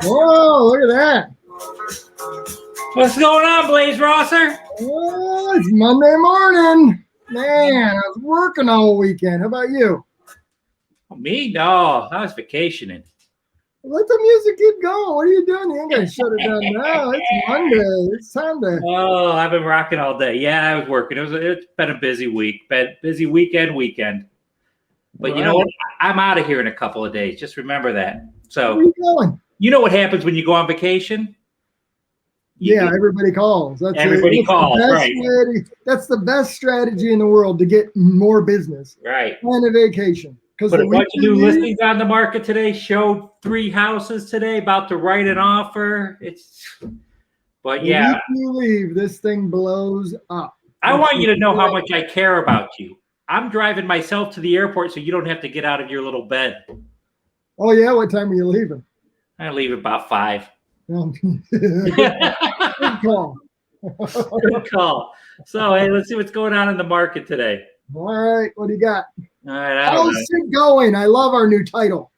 Whoa, look at that. What's going on, Blaise Rosser? Oh, it's Monday morning. Man, I was working all weekend. How about you? Me? No, I was vacationing. Let the music keep going. What are you doing? You ain't got to shut it down now. It's Monday. It's time to. Oh, I've been rocking all day. Yeah, I was working. It's been a busy week. Busy weekend. But you know what? I'm out of here in a couple of days. Just remember that. So, where are you going? You know what happens when you go on vacation? Everybody calls. Everybody calls, right? That's the best strategy in the world to get more business. Right. Plan a vacation. Put a bunch of new listings on the market today. Showed 3 houses today. About to write an offer. But yeah. If you leave, this thing blows up. I want you to know how much I care about you. I'm driving myself to the airport so you don't have to get out of your little bed. Oh, yeah? What time are you leaving? I leave about 5. Good call. Good call. So, hey, let's see what's going on in the market today. All right. What do you got? All right. How's it going? I love our new title.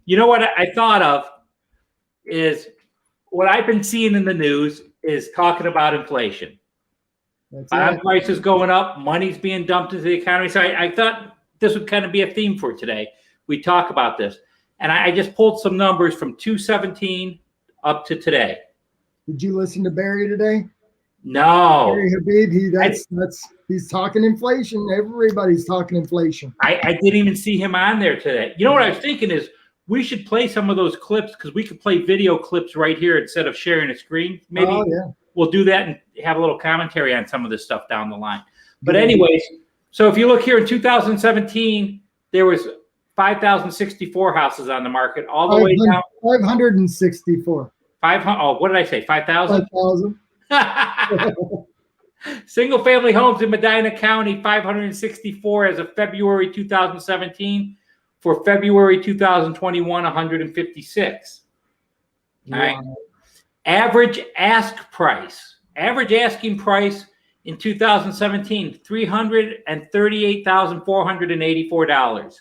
You know what I thought of is what I've been seeing in the news is talking about inflation. Bond prices going up, money's being dumped into the economy. So I thought this would kind of be a theme for today. We talk about this. And I just pulled some numbers from 2017 up to today. Did you listen to Barry today? No. Barry Habib, he's talking inflation. Everybody's talking inflation. I didn't even see him on there today. You know what I was thinking is we should play some of those clips because we could play video clips right here instead of sharing a screen. Maybe we'll do that and have a little commentary on some of this stuff down the line. But anyways, so if you look here in 2017, there was 5,064 houses on the market, all the way down. 564. 500. Oh, what did I say? 5,000? 5,000. Single family homes in Medina County, 564 as of February 2017. For February 2021, 156. All right. Average asking price in 2017, $338,484.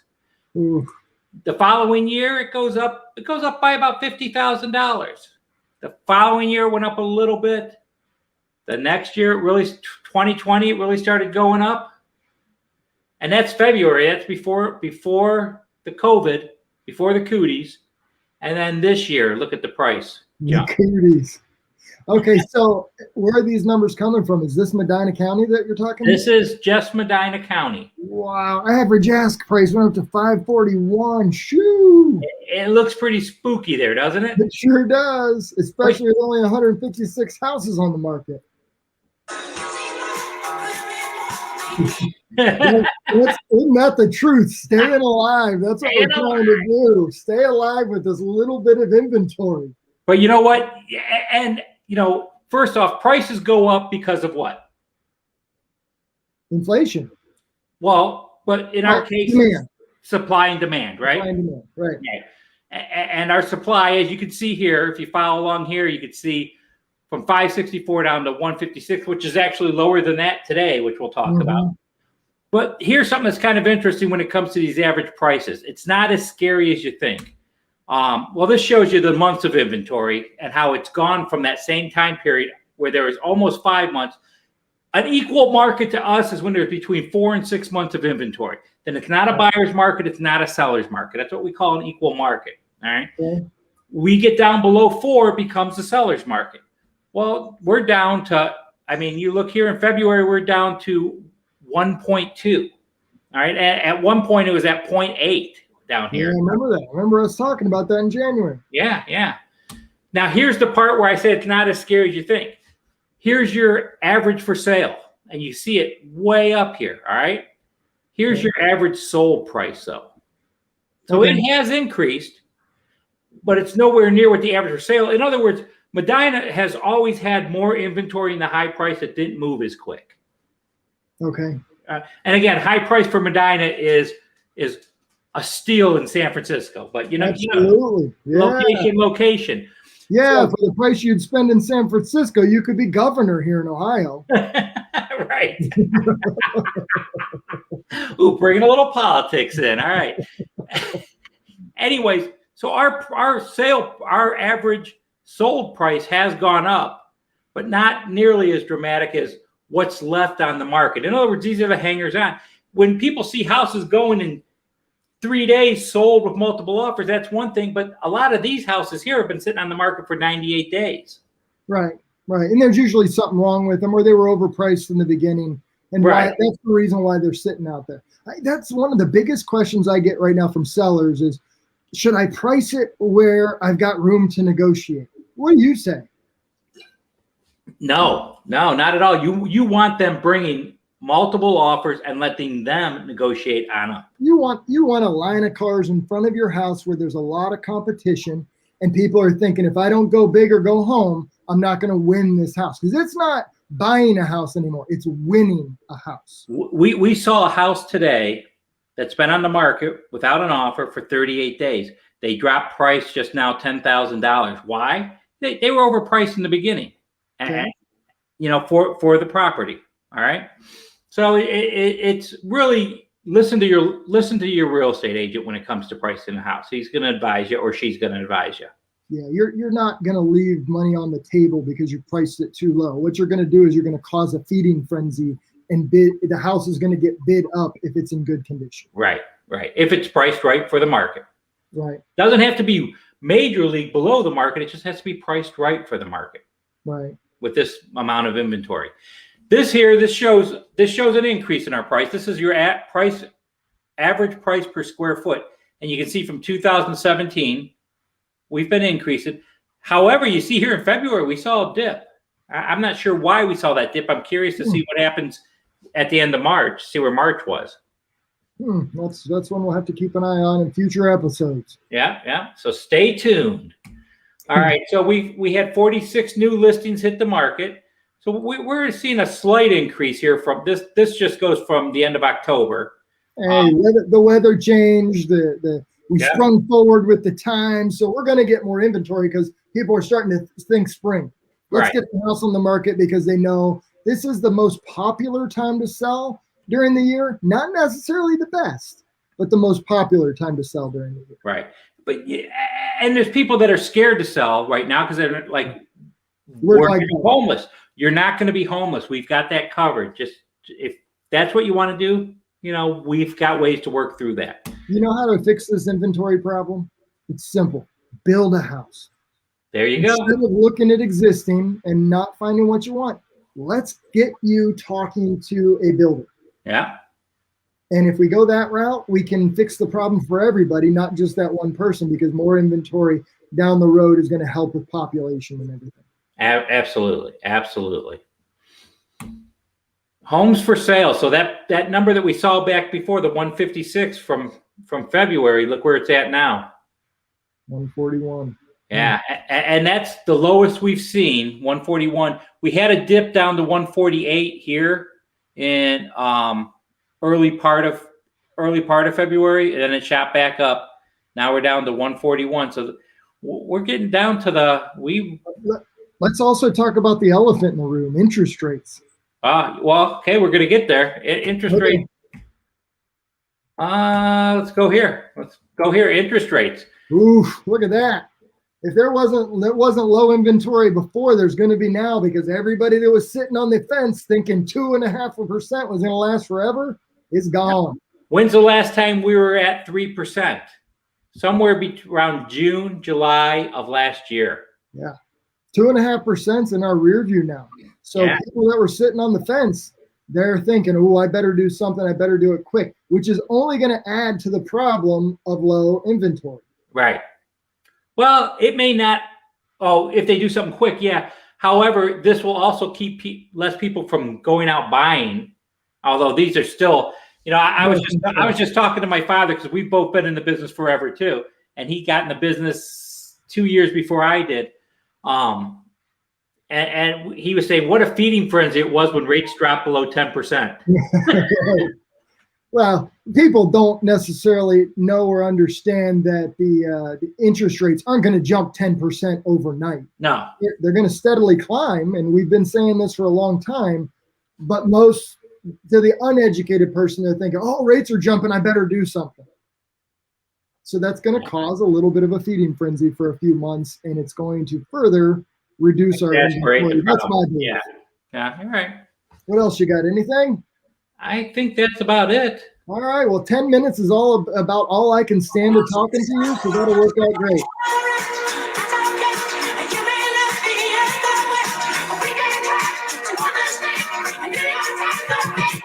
The following year, it goes up by about $50,000. The following year went up a little bit. The next year, 2020, it really started going up. And that's February. That's before the COVID, before the cooties. And then this year, look at the price. The cooties. Okay, so where are these numbers coming from? Is this Medina County that you're talking about? This is just Medina County. Wow. Average ask price went up to 541. Shoo. It looks pretty spooky there, doesn't it? It sure does, especially with only 156 houses on the market. Isn't that the truth? Staying alive. That's what we're trying to do. Stay alive with this little bit of inventory. But you know what? And, first off, prices go up because of what? Inflation. Well, but in our case, supply and demand, right? Supply and demand, right. Yeah. And our supply, as you can see here, if you follow along here, you can see from 564 down to 156, which is actually lower than that today, which we'll talk about. But here's something that's kind of interesting when it comes to these average prices. It's not as scary as you think. Well, this shows you the months of inventory and how it's gone from that same time period where there was almost 5 months. An equal market to us is when there's between 4 and 6 months of inventory. Then it's not a buyer's market. It's not a seller's market. That's what we call an equal market. All right. Okay. We get down below 4, it becomes a seller's market. Well, we're down to, you look here in February, we're down to 1.2. All right. At one point, it was at 0.8 down here. Yeah, I remember that. I remember us talking about that in January. Yeah. Now, here's the part where I say it's not as scary as you think. Here's your average for sale, and you see it way up here. All right. Here's your average sold price, though. So it has increased, but it's nowhere near what the average for sale. In other words, Medina has always had more inventory in the high price that didn't move as quick. Okay. And again, high price for Medina is a steal in San Francisco, but absolutely. Location. Yeah, so, for the price you'd spend in San Francisco, you could be governor here in Ohio. Right. Ooh, bringing a little politics in. All right. Anyways, So our average sold price has gone up, but not nearly as dramatic as what's left on the market. In other words, these are the hangers on. When people see houses going in 3 days sold with multiple offers, that's one thing. But a lot of these houses here have been sitting on the market for 98 days. Right. And there's usually something wrong with them, or they were overpriced in the beginning. And that's the reason why they're sitting out there. That's one of the biggest questions I get right now from sellers is, should I price it where I've got room to negotiate? What do you say? No, not at all. You want them bringing multiple offers and letting them negotiate on them. You want a line of cars in front of your house where there's a lot of competition and people are thinking, if I don't go big or go home, I'm not going to win this house. Because it's not buying a house anymore. It's winning a house. We saw a house today that's been on the market without an offer for 38 days. They dropped price just now $10,000. Why? They were overpriced in the beginning, and for the property. All right. So it's really listen to your real estate agent when it comes to pricing a house. He's going to advise you, or she's going to advise you. Yeah, you're not going to leave money on the table because you priced it too low. What you're going to do is you're going to cause a feeding frenzy, and the house is going to get bid up if it's in good condition. Right. If it's priced right for the market. Right. Doesn't have to be major league below the market. It just has to be priced right for the market. Right. With this amount of inventory. This shows an increase in our price. This is your average price per square foot. And you can see from 2017, we've been increasing. However, you see here in February, we saw a dip. I'm not sure why we saw that dip. I'm curious to see what happens at the end of March, see where March was. That's one we'll have to keep an eye on in future episodes. Yeah. So stay tuned. All right. So we had 46 new listings hit the market. So we're seeing a slight increase here from this. This just goes from the end of October. Hey, the weather changed. We sprung forward with the time, so we're going to get more inventory because people are starting to think spring. Let's get the house on the market because they know this is the most popular time to sell during the year. Not necessarily the best, but the most popular time to sell during the year. Right. But and there's people that are scared to sell right now because they're like, we're homeless. You're not going to be homeless. We've got that covered. Just if that's what you want to do, we've got ways to work through that. You know how to fix this inventory problem? It's simple. Build a house. There you go. Instead of looking at existing and not finding what you want, let's get you talking to a builder. Yeah. And if we go that route, we can fix the problem for everybody, not just that one person, because more inventory down the road is going to help with population and everything. Absolutely. Homes for sale. So that number that we saw back before, the 156 from February, look where it's at now. 141. Yeah. And that's the lowest we've seen, 141. We had a dip down to 148 here in early part of February, and then it shot back up. Now we're down to 141. So we're getting down to Let's also talk about the elephant in the room, interest rates. Well, okay, we're going to get there. Interest rate. Let's go here. Interest rates. Oof, look at that. If there wasn't low inventory before, there's going to be now, because everybody that was sitting on the fence thinking 2.5% was going to last forever is gone. When's the last time we were at 3%? Somewhere around June, July of last year. Yeah. 2.5% in our rear view now. So people that were sitting on the fence, they're thinking, oh, I better do something. I better do it quick, which is only going to add to the problem of low inventory. Right. Well, it may not. Oh, if they do something quick, yeah. However, this will also keep less people from going out buying. Although these are still, I was just talking to my father because we've both been in the business forever too, and he got in the business 2 years before I did. And he was saying what a feeding frenzy it was when rates dropped below 10%. Well, people don't necessarily know or understand that the interest rates aren't going to jump 10% overnight. No. They're going to steadily climb, and we've been saying this for a long time, but to the uneducated person, they're thinking, oh, rates are jumping, I better do something. So that's going to cause a little bit of a feeding frenzy for a few months, and it's going to further reduce our inventory. That's my belief. Yeah. Yeah, you're right. What else you got? Anything? I think that's about it. All right. Well, 10 minutes is about all I can stand to talking to you, so that'll work out great.